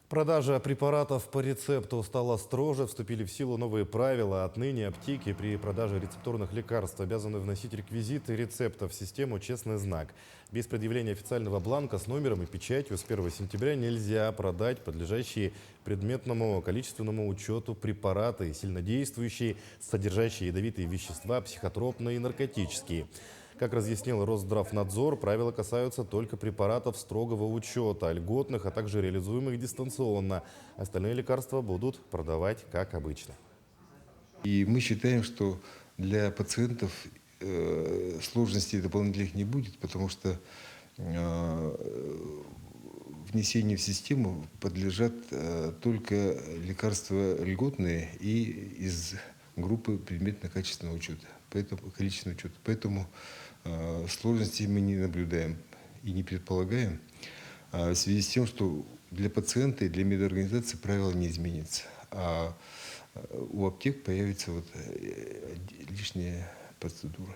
Продажа препаратов по рецепту стала строже, вступили в силу новые правила. Отныне аптеки при продаже рецептурных лекарств обязаны вносить реквизиты рецепта в систему «Честный знак». Без предъявления официального бланка с номером и печатью с 1 сентября нельзя продать подлежащие предметному количественному учету препараты, сильнодействующие, содержащие ядовитые вещества, психотропные и наркотические. Как разъяснил Росздравнадзор, правила касаются только препаратов строгого учета, льготных, а также реализуемых дистанционно. Остальные лекарства будут продавать как обычно. И мы считаем, что для пациентов сложностей дополнительных не будет, потому что внесению в систему подлежат только лекарства льготные и из группы предметно-качественного учета, поэтому количественного учета. Поэтому сложностей мы не наблюдаем и не предполагаем, в связи с тем, что для пациента и для медорганизации правила не изменятся, а у аптек появится лишняя процедура.